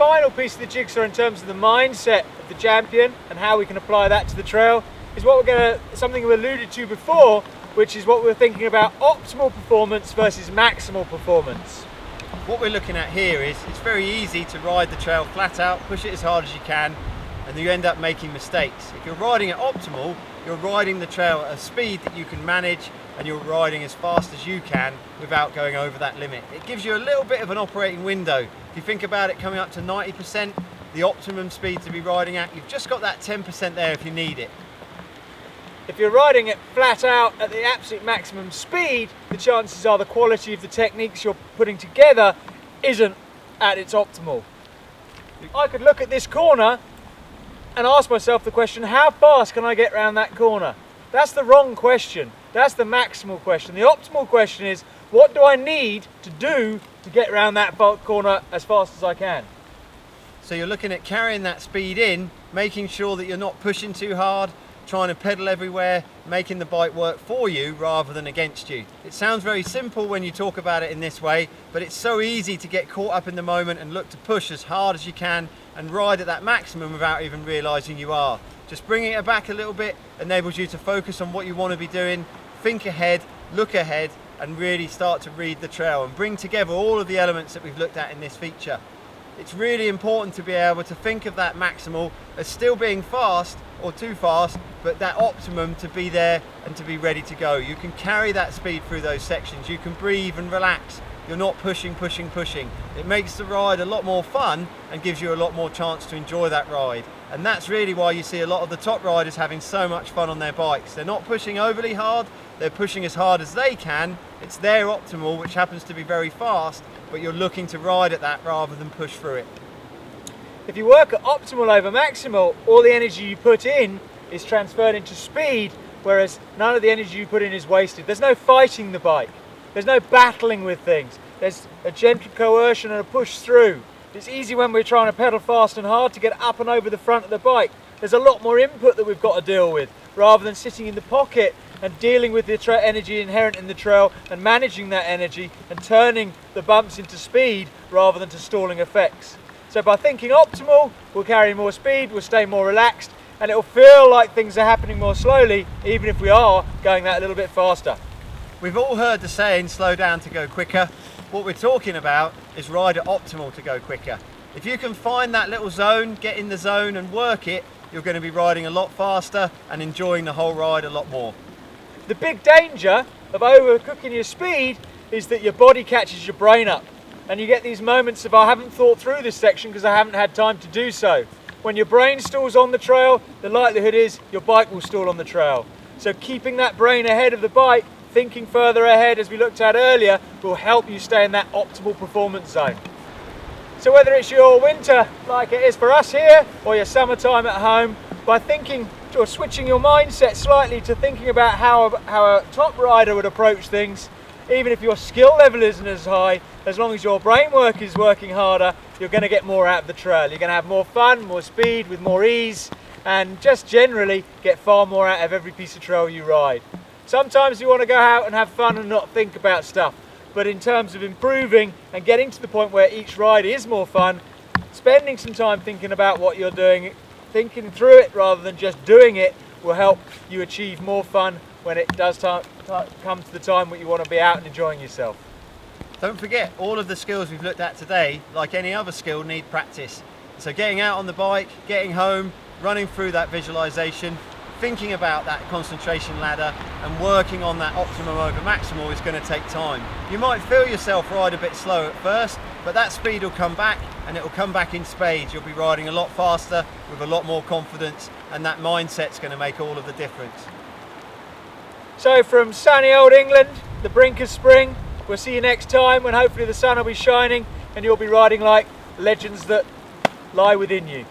final piece of the jigsaw in terms of the mindset of the champion and how we can apply that to the trail is something we alluded to before, which is what we're thinking about: optimal performance versus maximal performance. What we're looking at here is it's very easy to ride the trail flat out, push it as hard as you can, and you end up making mistakes. If you're riding at optimal, you're riding the trail at a speed that you can manage, and you're riding as fast as you can without going over that limit. It gives you a little bit of an operating window. If you think about it, coming up to 90%, the optimum speed to be riding at, you've just got that 10% there if you need it. If you're riding it flat out at the absolute maximum speed, the chances are the quality of the techniques you're putting together isn't at its optimal. I could look at this corner and ask myself the question, how fast can I get around that corner? That's the wrong question. That's the maximal question. The optimal question is, what do I need to do to get around that corner as fast as I can? So you're looking at carrying that speed in, making sure that you're not pushing too hard, trying to pedal everywhere, making the bike work for you rather than against you. It sounds very simple when you talk about it in this way, but it's so easy to get caught up in the moment and look to push as hard as you can and ride at that maximum without even realizing you are. Just bringing it back a little bit enables you to focus on what you want to be doing, think ahead, look ahead, and really start to read the trail and bring together all of the elements that we've looked at in this feature. It's really important to be able to think of that maximal as still being fast or too fast, but that optimum to be there and to be ready to go. You can carry that speed through those sections. You can breathe and relax. You're not pushing. It makes the ride a lot more fun and gives you a lot more chance to enjoy that ride. And that's really why you see a lot of the top riders having so much fun on their bikes. They're not pushing overly hard, they're pushing as hard as they can. It's their optimal, which happens to be very fast, but you're looking to ride at that rather than push through it. If you work at optimal over maximal, all the energy you put in is transferred into speed, whereas none of the energy you put in is wasted. There's no fighting the bike. There's no battling with things. There's a gentle coercion and a push through. It's easy when we're trying to pedal fast and hard to get up and over the front of the bike. There's a lot more input that we've got to deal with, rather than sitting in the pocket and dealing with the energy inherent in the trail and managing that energy and turning the bumps into speed rather than to stalling effects. So by thinking optimal, we'll carry more speed, we'll stay more relaxed, and it'll feel like things are happening more slowly, even if we are going that a little bit faster. We've all heard the saying, slow down to go quicker. What we're talking about is ride at optimal to go quicker. If you can find that little zone, get in the zone and work it, you're going to be riding a lot faster and enjoying the whole ride a lot more. The big danger of overcooking your speed is that your body catches your brain up. And you get these moments of, I haven't thought through this section because I haven't had time to do so. When your brain stalls on the trail, the likelihood is your bike will stall on the trail. So keeping that brain ahead of the bike, thinking further ahead as we looked at earlier, will help you stay in that optimal performance zone. So whether it's your winter like it is for us here, or your summertime at home, by thinking or switching your mindset slightly to thinking about how a top rider would approach things, even if your skill level isn't as high, as long as your brain work is working harder, you're going to get more out of the trail. You're going to have more fun, more speed, with more ease, and just generally get far more out of every piece of trail you ride. Sometimes you want to go out and have fun and not think about stuff, but in terms of improving and getting to the point where each ride is more fun, spending some time thinking about what you're doing, thinking through it rather than just doing it, will help you achieve more fun when it does come to the time when you want to be out and enjoying yourself. Don't forget, all of the skills we've looked at today, like any other skill, need practice. So getting out on the bike, getting home, running through that visualization, thinking about that concentration ladder and working on that optimum over maximal is going to take time. You might feel yourself ride a bit slow at first, but that speed will come back, and it will come back in spades. You'll be riding a lot faster with a lot more confidence, and that mindset's going to make all of the difference. So from sunny old England, the brink of spring, we'll see you next time when hopefully the sun will be shining and you'll be riding like legends that lie within you.